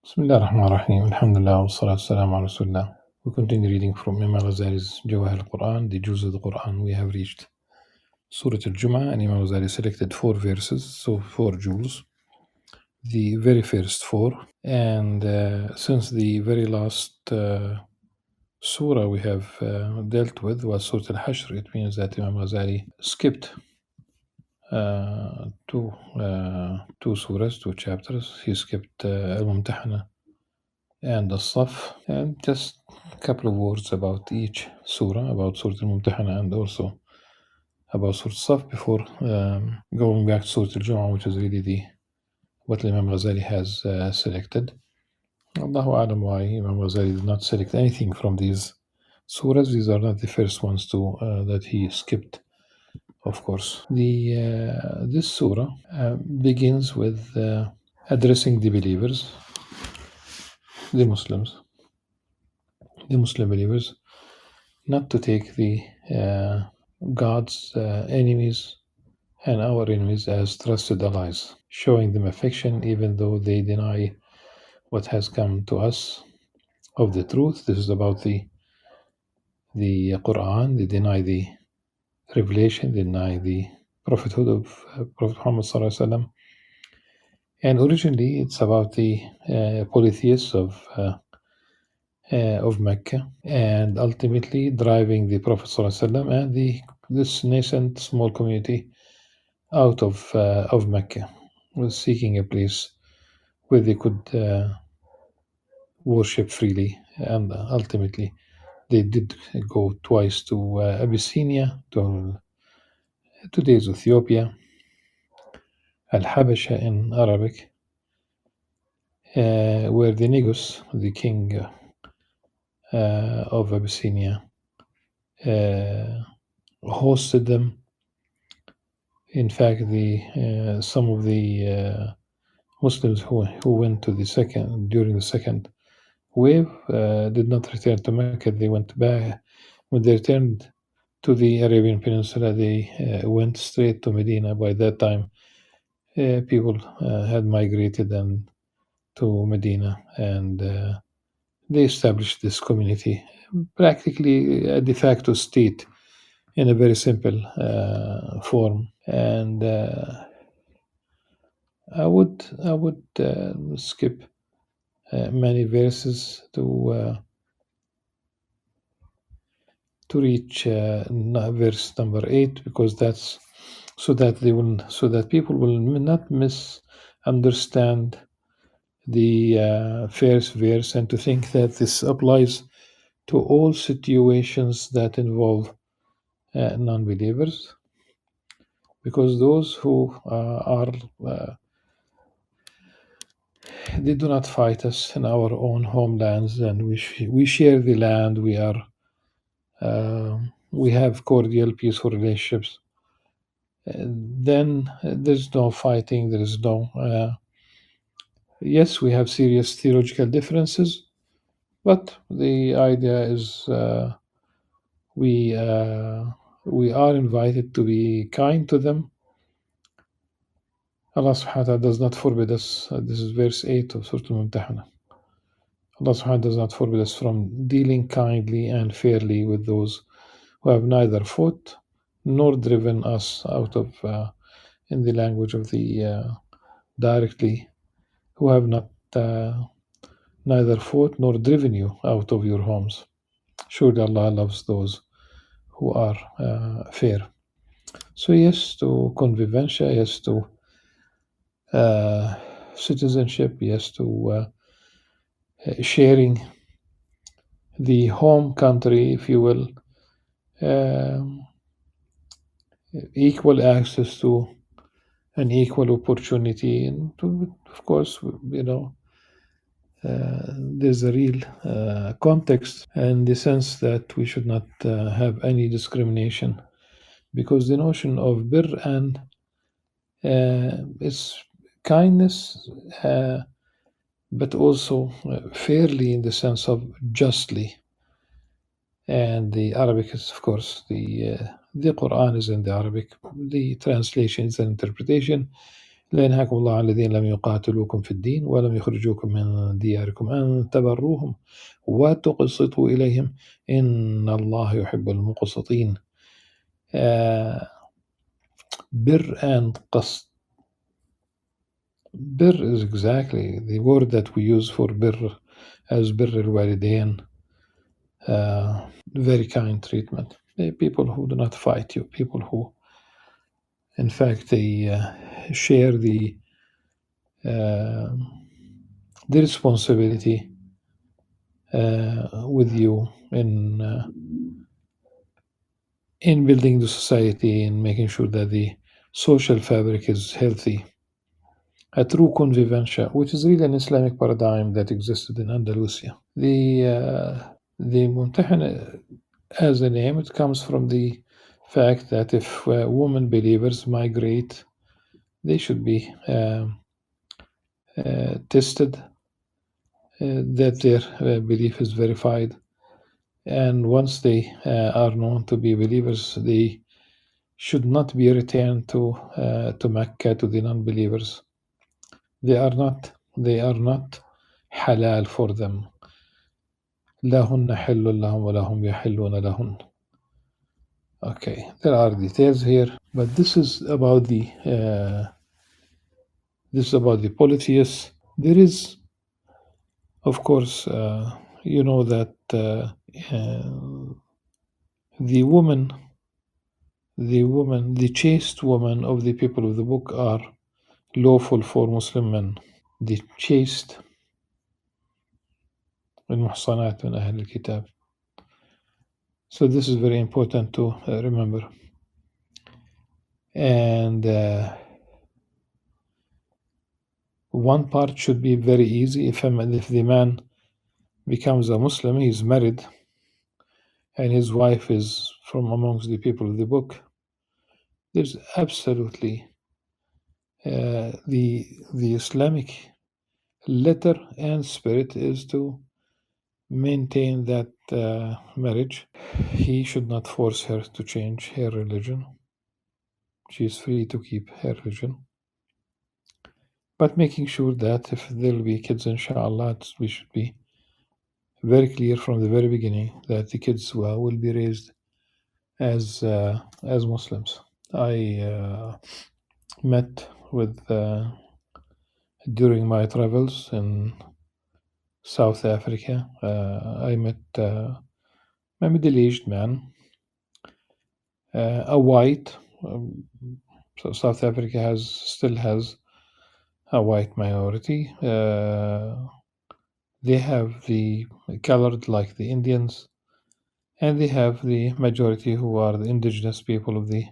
Bismillah ar-Rahman ar-Rahim. Alhamdulillah wa salatu salam ala Rasulullah. We continue reading from Imam Al-Ghazali's Jawahir al-Quran, the Juz of the Quran. We have reached Surah Al-Jum'ah, and Imam Al-Ghazali selected 4 verses, so 4 jewels, the very first 4. And since the very last surah we have dealt with was Surah Al-Hashr, it means that Imam Al-Ghazali skipped two surahs, 2 chapters. He skipped Al-Mumtahana and Al-Saf, and just a couple of words about each surah, about Surah Al-Mumtahana and also about Surah Al-Saf before going back to Surah Al-Jum'ah, which is really what Imam Ghazali has selected. Allahu A'lam why Imam Ghazali did not select anything from these surahs. These are not the first ones that he skipped, of course. This surah begins with addressing the believers, the Muslims, the Muslim believers, not to take the God's enemies and our enemies as trusted allies, showing them affection even though they deny what has come to us of the truth. This is about the Qur'an. They deny the revelation, they deny the prophethood of Prophet Muhammad sallallahu alaihi wasallam. And originally, it's about the polytheists of Mecca, and ultimately driving the Prophet sallallahu alaihi wasallam and this nascent small community out of Mecca, was seeking a place where they could worship freely, and ultimately they did go twice to Abyssinia, to today's Ethiopia, Al-Habasha in Arabic, where the Negus, the king of Abyssinia, hosted them. In fact, some of the Muslims who went to during the second wave did not return to Mecca. They went back. When they returned to the Arabian Peninsula, they went straight to Medina. By that time, people had migrated to Medina, and they established this community, practically a de facto state in a very simple form. And I would skip many verses to reach verse number 8, because that's so that people will not misunderstand the first verse and to think that this applies to all situations that involve non-believers, because those who they do not fight us in our own homelands, and we share the land. We have cordial, peaceful relationships. Then there's no fighting. There is no. Yes, we have serious theological differences, but the idea is we are invited to be kind to them. Allah subhanahu wa ta'ala does not forbid us. This is verse 8 of Surah Al-Mumtahana. Allah subhanahu wa ta'ala does not forbid us from dealing kindly and fairly with those who have neither fought nor driven us out of, in the language of the directly, who have not neither fought nor driven you out of your homes. Surely Allah loves those who are fair. So yes to convivencia, yes to citizenship, yes to sharing the home country, if you will, equal access to an equal opportunity, and of course, there's a real context in the sense that we should not have any discrimination, because the notion of bir and is kindness, but also fairly in the sense of justly. And the Arabic is, of course, the Qur'an is in the Arabic. The translation is an interpretation. لا ينهاكم الله عن الذين لم يقاتلوكم في الدين ولم يخرجوكم من دياركم أن تبروهم وتقسطوا إليهم إن الله يحب المقسطين. Bir and qasd. Bir is exactly the word that we use for bir as bir al-walidain, very kind treatment. People who do not fight you, people who, in fact, they share the responsibility with you in building the society and making sure that the social fabric is healthy. A true convivencia, which is really an Islamic paradigm that existed in Andalusia. The Mumtahana, as a name, it comes from the fact that if women believers migrate, they should be tested, that their belief is verified. And once they are known to be believers, they should not be returned to Mecca, to the non-believers. They are not halal for them. لَهُنَّ حِلٌّ لَهُمْ وَلَهُمْ يَحِلُّونَ لَهُنَّ. Okay, there are details here, but this is about the polytheists. There is, of course, you know that the woman, the chaste women of the people of the book are lawful for Muslim men. The chaste, المحصنات من أهل الكتاب. So this is very important to remember. And one part should be very easy. If the man becomes a Muslim, he's married, and his wife is from amongst the people of the book, there's absolutely the Islamic letter and spirit is to maintain that marriage. He should not force her to change her religion. She is free to keep her religion. But making sure that if there will be kids, inshallah, we should be very clear from the very beginning that the kids will be raised as Muslims. I met with, during my travels in South Africa, I met a middle-aged man, a white. So South Africa still has a white minority. They have the colored like the Indians, and they have the majority who are the indigenous people of the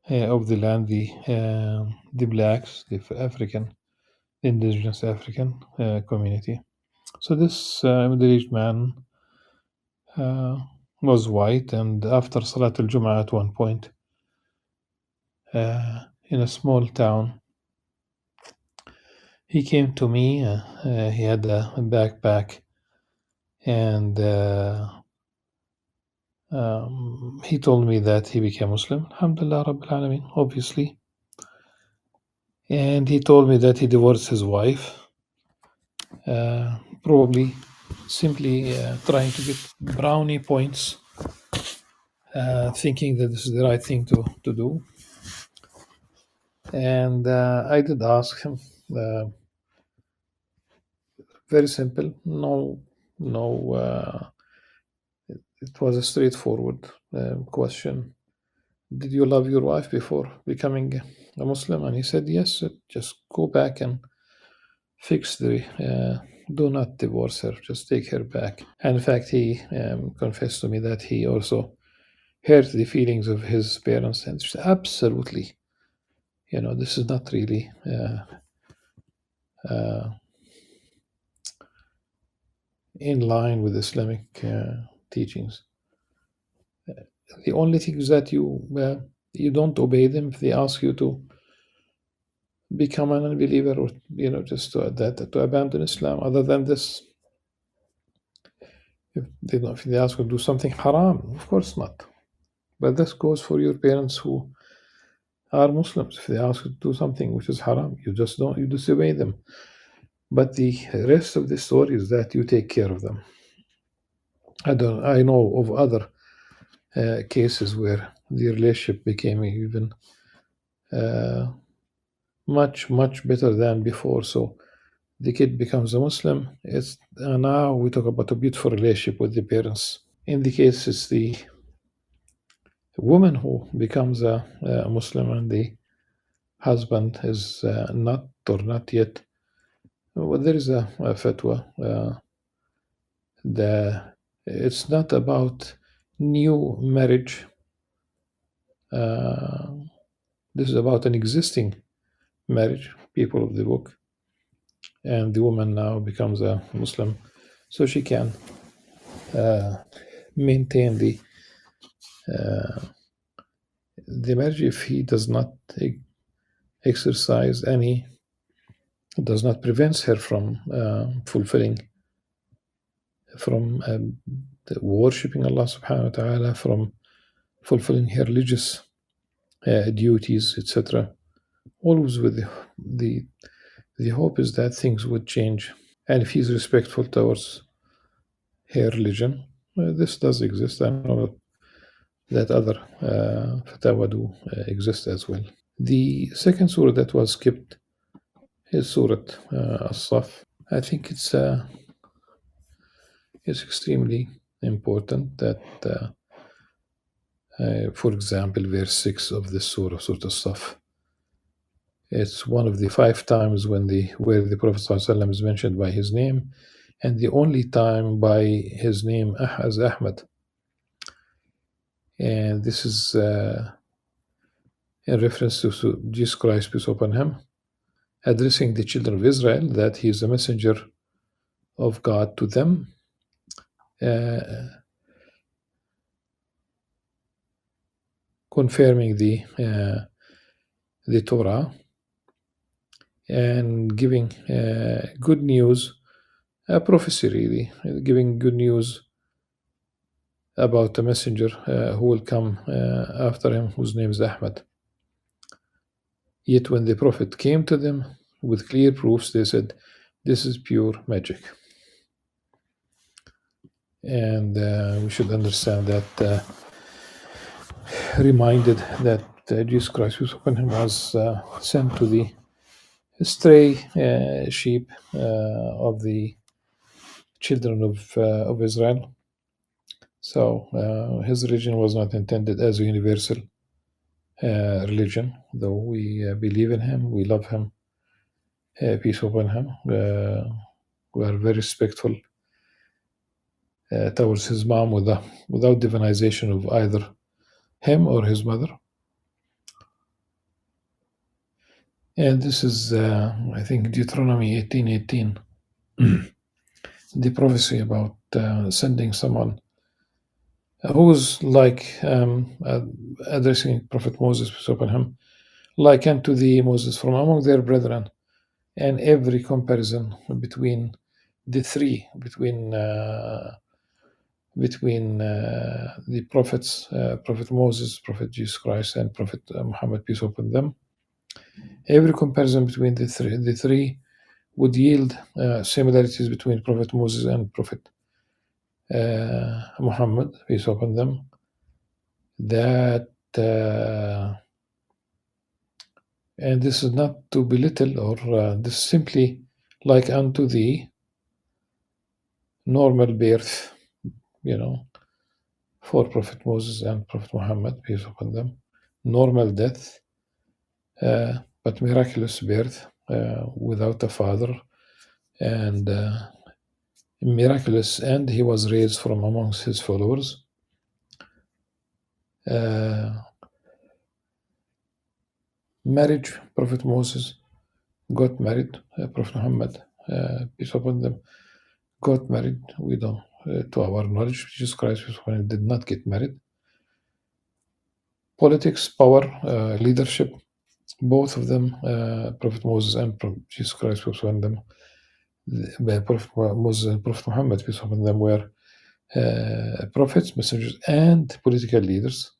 land, the blacks, the African, indigenous African community. So this middle-aged man was white, and after Salat al-Jum'ah at one point, in a small town, he came to me. He had a backpack, and he told me that he became Muslim. Alhamdulillah Rabbil Alameen, obviously. And he told me that he divorced his wife, probably simply trying to get brownie points, thinking that this is the right thing to do. And I did ask him, very simple, no, it was a straightforward question. Did you love your wife before becoming a Muslim? And he said, yes, just go back and fix do not divorce her, just take her back. And in fact, he confessed to me that he also hurt the feelings of his parents, and absolutely, this is not really in line with Islamic teachings. The only thing is that you don't obey them if they ask you to become an unbeliever, or just to abandon Islam. Other than this, if they ask you to do something haram, of course not. But this goes for your parents who are Muslims. If they ask you to do something which is haram, you just don't, you disobey them. But the rest of the story is that you take care of them. I know of other cases where the relationship became even uh, much better than before. So the kid becomes a Muslim. It's now we talk about a beautiful relationship with the parents. In the case, it's the woman who becomes a Muslim and the husband is not or not yet. Well, there is a fatwa. The It's not about new marriage. Uh, this is about an existing marriage. People of the book, and the woman now becomes a Muslim, so she can uh, maintain the marriage if he does not exercise any, does not prevent her from fulfilling, from worshipping Allah subhanahu wa ta'ala, from fulfilling her religious duties, etc. Always with the hope is that things would change. And if he's respectful towards her religion, this does exist. I know that other fatwa do exist as well. The second surah that was skipped is Surah As-Saf. I think it's extremely important that, for example, verse 6 of this surah, Surah As-Saf, it's one of the 5 times where the Prophet ﷺ is mentioned by his name, and the only time by his name as Ahmad. And this is in reference to Jesus Christ, peace upon him, addressing the children of Israel that he is a messenger of God to them, confirming the Torah and giving good news, a prophecy really, giving good news about a messenger who will come after him, whose name is Ahmad. Yet when the Prophet came to them with clear proofs, they said, this is pure magic. And we should understand that, reminded that Jesus Christ, peace upon him, was sent to the stray sheep of the children of Israel. So his religion was not intended as a universal religion, though we believe in him, we love him, peace upon him. We are very respectful towards his mom without divinization of either him or his mother. And this is, I think, Deuteronomy 18:18, the prophecy about sending someone who's like addressing Prophet Moses, peace upon him, like unto thee, Moses, from among their brethren, and every comparison between the three, between the prophets, Prophet Moses, Prophet Jesus Christ, and Prophet Muhammad, peace upon them. Every comparison between the three would yield similarities between Prophet Moses and Prophet Muhammad, peace upon them. That and this is not to belittle, or this is simply like unto the normal birth, for Prophet Moses and Prophet Muhammad, peace upon them. Normal death, but miraculous birth without a father, and miraculous end, he was raised from amongst his followers. Marriage, Prophet Moses got married, Prophet Muhammad, peace upon them, got married. We don't, to our knowledge, Jesus Christ, peace upon him, did not get married. Politics, power, leadership, both of them, Prophet Moses and Jesus Christ, peace upon them, Prophet Moses and Prophet Muhammad, peace upon them, were prophets, messengers, and political leaders.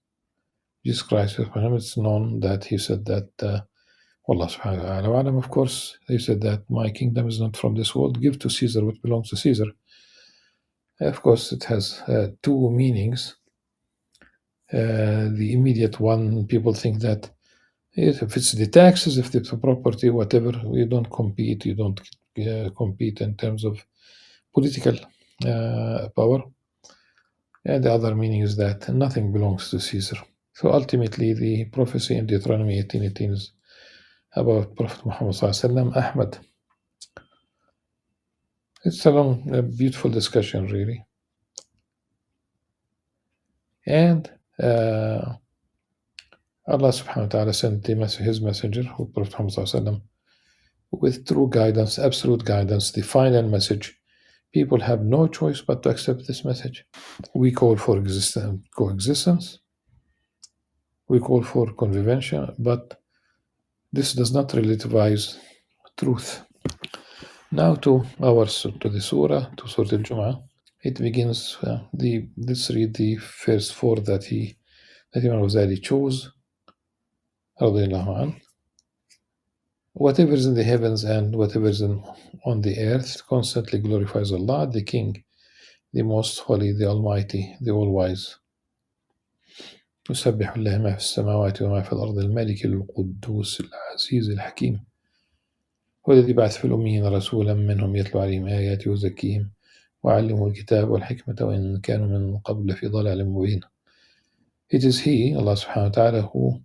Jesus Christ, it's known that he said that, Wallah subhanahu wa ta'ala, of course, he said that my kingdom is not from this world, give to Caesar what belongs to Caesar. Of course, it has two meanings. The immediate one, people think that if it's the taxes, if it's the property, whatever, you don't compete. You don't compete in terms of political power. And the other meaning is that nothing belongs to Caesar. So ultimately, the prophecy in Deuteronomy 18:18 is about Prophet Muhammad sallallahu alaihi wasallam, Ahmad. It's a long, beautiful discussion, really. And Allah subhanahu wa ta'ala sent his messenger, Prophet Muhammad sallallahu alaihi wasallam, with true guidance, absolute guidance, the final message. People have no choice but to accept this message. We call for coexistence, we call for convention, but this does not relativize truth. Now to the surah, to Surah Al-Jum'ah. It begins, let's read the first four that Imam Al-Ghazali chose, radiallahu anhu. Whatever is in the heavens and whatever is on the earth constantly glorifies Allah, the King, the Most Holy, the Almighty, the All-Wise. يسبح الله ما في السماوات وما في الأرض الملك القدوس العزيز الحكيم هو الذي بعث في الأميين رسولا منهم يتلو عليهم آياته ويزكيهم ويعلمهم الكتاب والحكمة وإن كانوا من قبل في ضلال مبين. It is He, Allah subhanahu wa ta'ala, who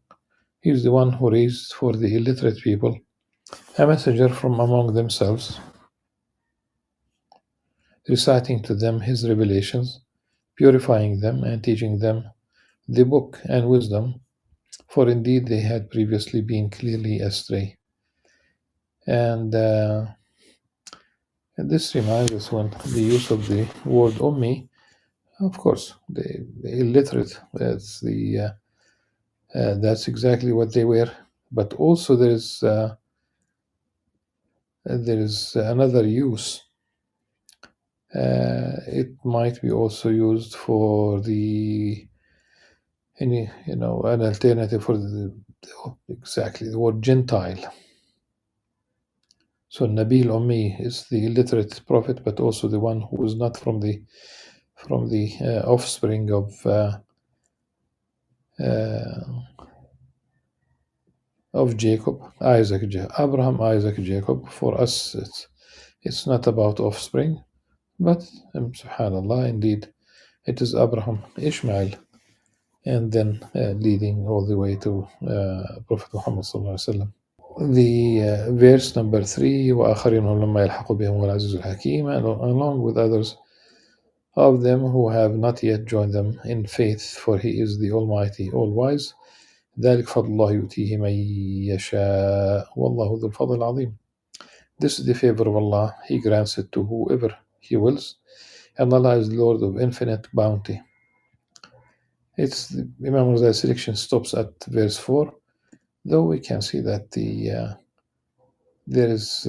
is the one who raised for the illiterate people a messenger from among themselves, reciting to them His revelations, purifying them and teaching them the book and wisdom, for indeed they had previously been clearly astray. And this reminds us when the use of the word ummi, of course, the illiterate, that's exactly what they were. But also there is another use. It might be also used for an alternative for exactly the word Gentile. So Nabil Ummi is the illiterate prophet, but also the one who is not from the offspring of Jacob, Abraham, Isaac, Jacob. For us, it's not about offspring, but subhanallah, indeed, it is Abraham, Ishmael, and then leading all the way to Prophet Muhammad sallallahu alaihi wasallam. The verse number 3, وَآخَرِينَ لَمَّا يَلْحَقُ بِهِمُ الْعَزِيزُ الْحَكِيمُ, along with others of them who have not yet joined them in faith, for He is the Almighty, All-Wise. ذلك فضل الله يؤتيه من يشاء والله ذو الفضل العظيم. This is the favor of Allah. He grants it to whoever He wills, and Allah is Lord of infinite bounty. Imam Al-Ghazali's selection stops at verse 4, though we can see that there is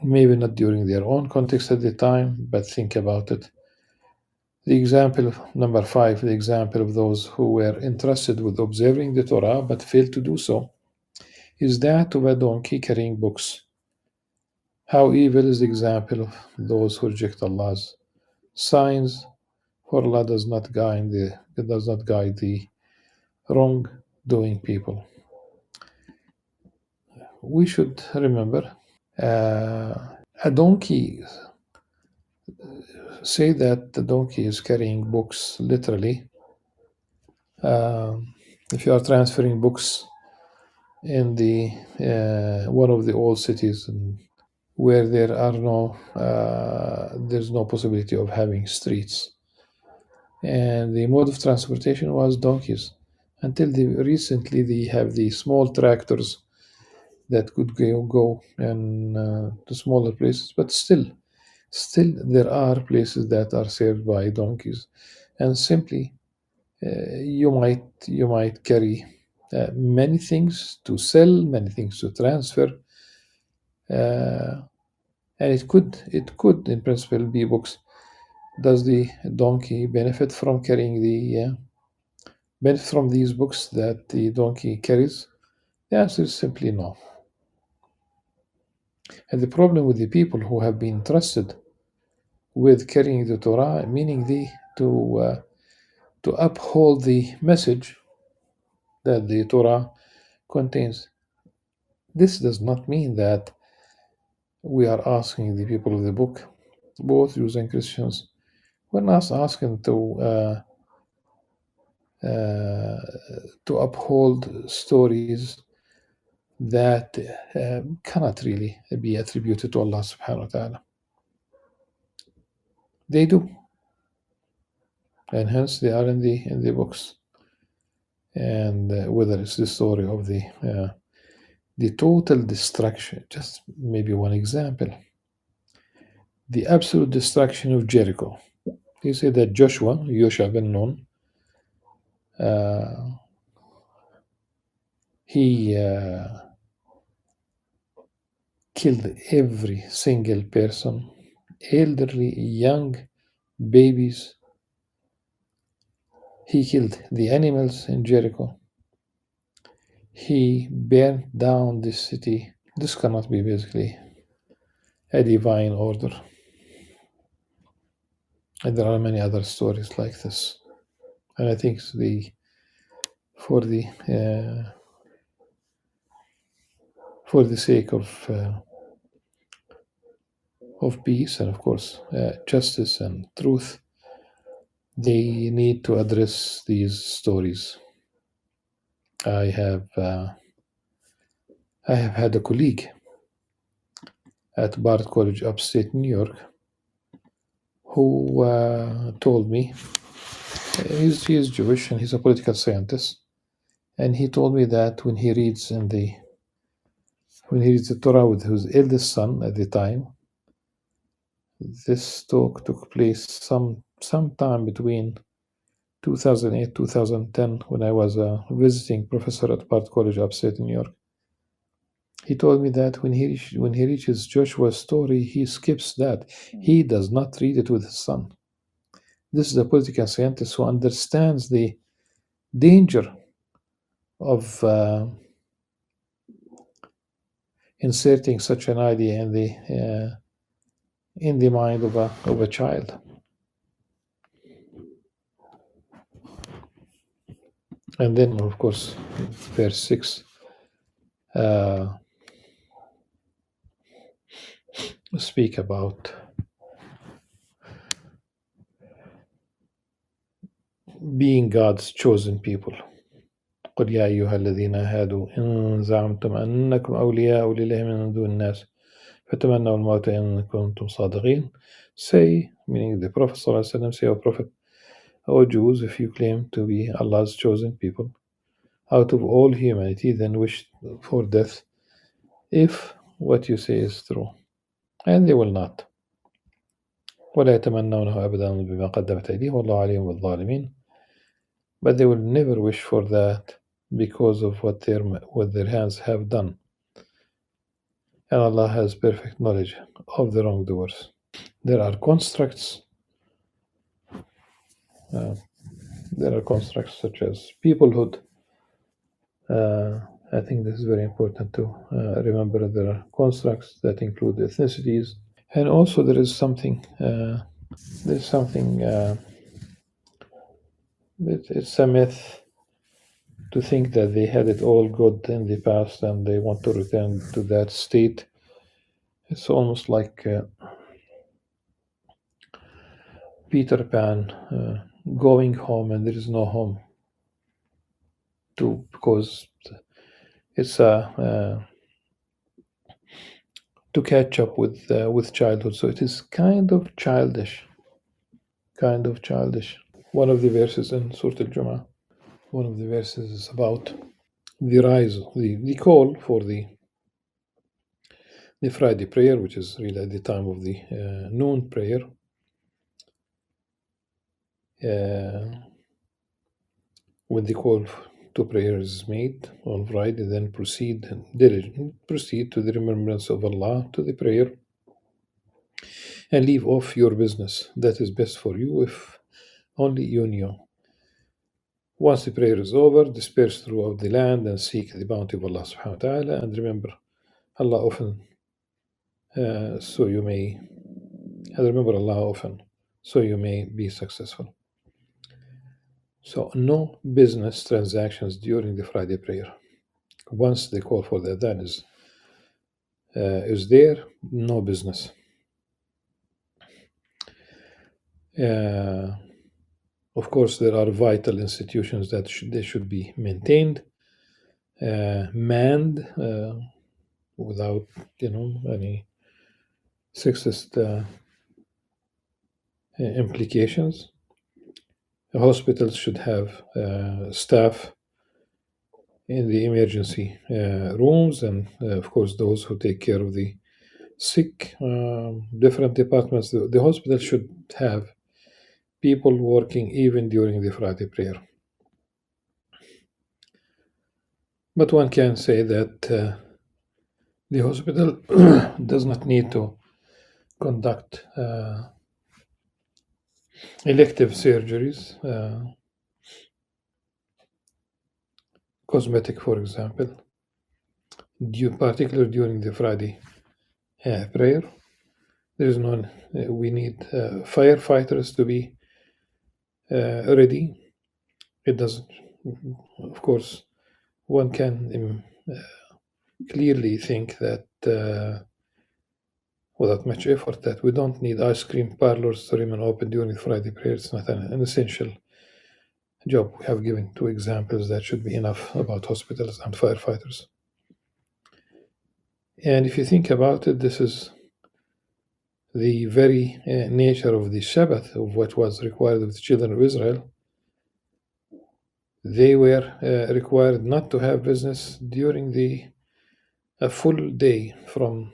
maybe not during their own context at the time, but think about it. The example of number 5, the example of those who were entrusted with observing the Torah but failed to do so, is that of a donkey carrying books. How evil is the example of those who reject Allah's signs, for Allah does not guide the wrong-doing people. We should remember a donkey. Say that the donkey is carrying books literally. If you are transferring books in the one of the old cities where there's no possibility of having streets, and the mode of transportation was donkeys, until recently they have the small tractors that could go and to smaller places, but still there are places that are served by donkeys, and simply you might carry many things to sell, many things to transfer, and it could in principle be books. Does the donkey benefit from carrying benefit from these books that the donkey carries? The answer is simply no. And the problem with the people who have been trusted with carrying the Torah, meaning to uphold the message that the Torah contains. This does not mean that we are asking the people of the book, both Jews and Christians, we're not asking uh, to uphold stories that cannot really be attributed to Allah subhanahu wa ta'ala. They do, and hence they are in the books. And whether it's the story of the total destruction, just maybe one example, the absolute destruction of Jericho. You say that Joshua ben Nun, uh, he killed every single person, elderly, young, babies. He killed the animals in Jericho. He burned down the city. This cannot be basically a divine order. And there are many other stories like this. And I think for the sake of peace and of course justice and truth, they need to address these stories. I have had a colleague at Bard College, upstate New York, who told me he is Jewish and he's a political scientist, and he told me that when he reads the Torah with his eldest son at the time, this talk took place sometime between 2008 2010 when I was a visiting professor at Bard College, upstate New York. He told me that when he reaches Joshua's story, he skips that. He does not read it with his son. This is a political scientist who understands the danger of inserting such an idea in the mind of a child. And then, of course, verse 6 speak about being God's chosen people. قل يا أيها الذين هادوا إن زعمتم أنكم أولياء لله من دون الناس فتمنوا الموت إن كنتم صادقين. Say, meaning the Prophet ﷺ, say, O Prophet, O Jews, if you claim to be Allah's chosen people out of all humanity, then wish for death if what you say is true. And they will not. ولا يتمنونه أبدا بما قدمت أيديهم والله عليم بالظالمين. But they will never wish for that because of what their hands have done. And Allah has perfect knowledge of the wrongdoers. There are constructs. Such as peoplehood. I think this is very important to remember. There are constructs that include ethnicities, and also there is something. It's a myth to think that they had it all good in the past and they want to return to that state. It's almost like Peter Pan going home and there is no home because it's to catch up with childhood. So it is kind of childish. One of the verses in Surah Al-Jumu'ah, one of the verses is about the rise, the call for the Friday prayer, which is really at the time of the noon prayer. When the call to prayer is made on Friday, then proceed to the remembrance of Allah, to the prayer, and leave off your business. That is best for you if only you knew. Once the prayer is over, disperse throughout the land and seek the bounty of Allah subhanahu wa ta'ala, and remember Allah often, so you may, and remember Allah often, so you may be successful. So no business transactions during the Friday prayer. Once the call for the adhan is there, no business. Of course, there are vital institutions that they should be maintained, manned, without any sexist implications. Hospitals should have staff in the emergency rooms, and of course those who take care of the sick. Different departments. The hospital should have people working even during the Friday prayer. But one can say that the hospital does not need to conduct elective surgeries, cosmetic, for example, particularly during the Friday prayer. There is no. We need firefighters to be ready. It doesn't. Of course, one can clearly think that without much effort, that we don't need ice cream parlors to remain open during Friday prayer. It's not an essential job. We have given 2 examples that should be enough about hospitals and firefighters. And if you think about it, this is the very nature of the Sabbath, of what was required of the children of Israel. They were required not to have business during a full day from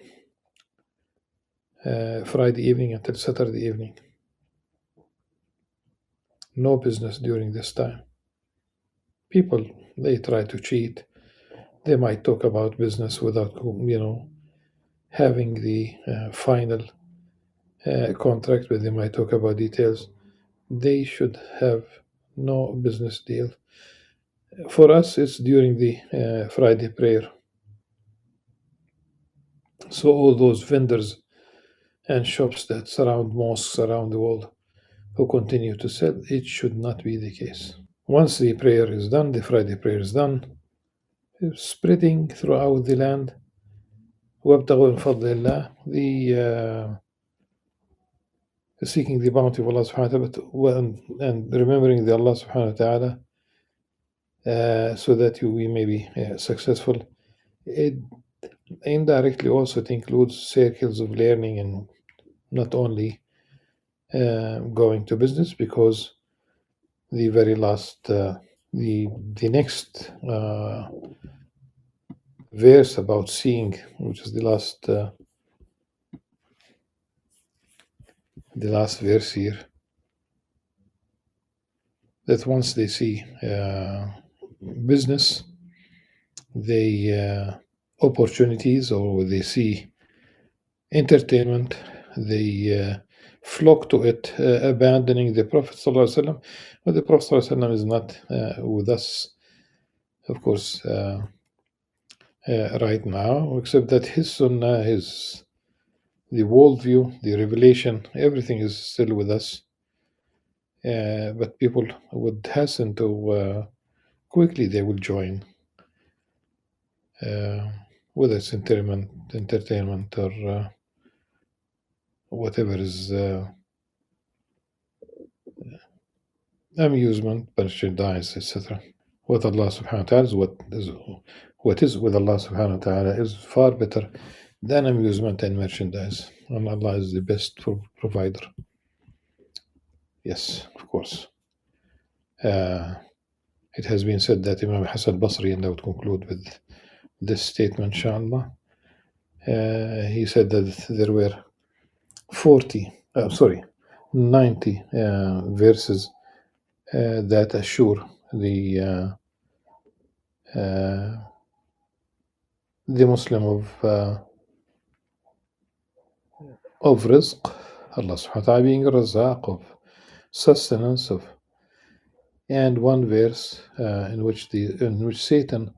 Friday evening until Saturday evening. No business during this time. People, they try to cheat. They might talk about business without, having the final contract, but they might talk about details. They should have no business deal. For us, it's during the Friday prayer. So all those vendors and shops that surround mosques around the world who continue to sell, it should not be the case. Once the prayer is done, the Friday prayer is done, spreading throughout the land, وَابْتَغُوا مِنْ فَضْلِ اللَّهِ, seeking the bounty of Allah subhanahu wa ta'ala, and remembering the Allah subhanahu wa ta'ala, so that we may be successful. It indirectly also it includes circles of learning, and not only going to business, because the very last, the next verse about seeing, which is the last verse here, that once they see business, they opportunities, or they see entertainment, they flock to it, abandoning the Prophet ﷺ. But the Prophet ﷺ is not with us, of course, right now, except that his sunnah, the worldview, the revelation, everything is still with us. But people would hasten to quickly they will join, whether it's entertainment or whatever is amusement, merchandise, etc. What Allah subhanahu wa ta'ala what is with Allah subhanahu wa ta'ala is far better than amusement and merchandise. And Allah is the best provider. Yes, of course. It has been said that Imam Hassan Basri, and I would conclude with this statement, inshallah. He said that there were 90 verses that assure the Muslim of rizq, Allah subhanahu wa ta'ala being a razaq, of sustenance, of and one verse in which Satan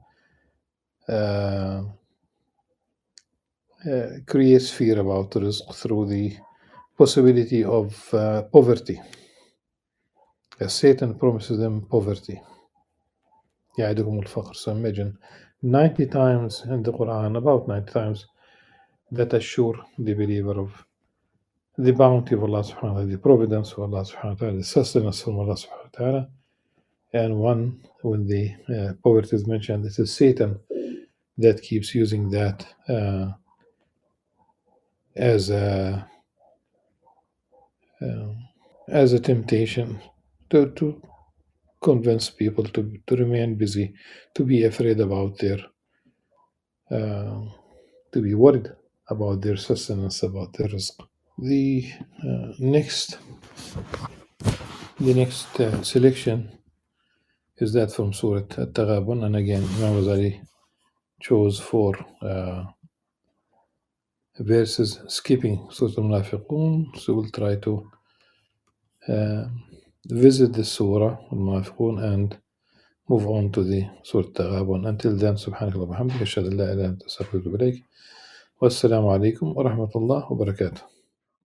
creates fear about rizq through the possibility of poverty. Satan promises them poverty. يعدكم الفقر. So imagine 90 times in the Quran, about 90 times, that assure the believer of the bounty of Allah subhanahu wa ta'ala, the providence of Allah subhanahu wa ta'ala, the sustenance from Allah subhanahu wa ta'ala. And one, when the poverty is mentioned, this is Satan that keeps using that as a temptation to convince people to remain busy, to be afraid about their, to be worried about their sustenance, about their rizq. The next selection is that from Surah At-Taghabun, and again, Imam Ghazali chose 4 verses, skipping Surah Al-Munafiqun. So we'll try to visit the Surah Al-Munafiqun and move on to the Surah Al-Taghabun. Until then, subhanakallah wa bihamdika, ashhadu an la ilaha illa anta astaghfiruka wa atubu ilaik. Wassalamu alaikum wa rahmatullah wa barakatuh.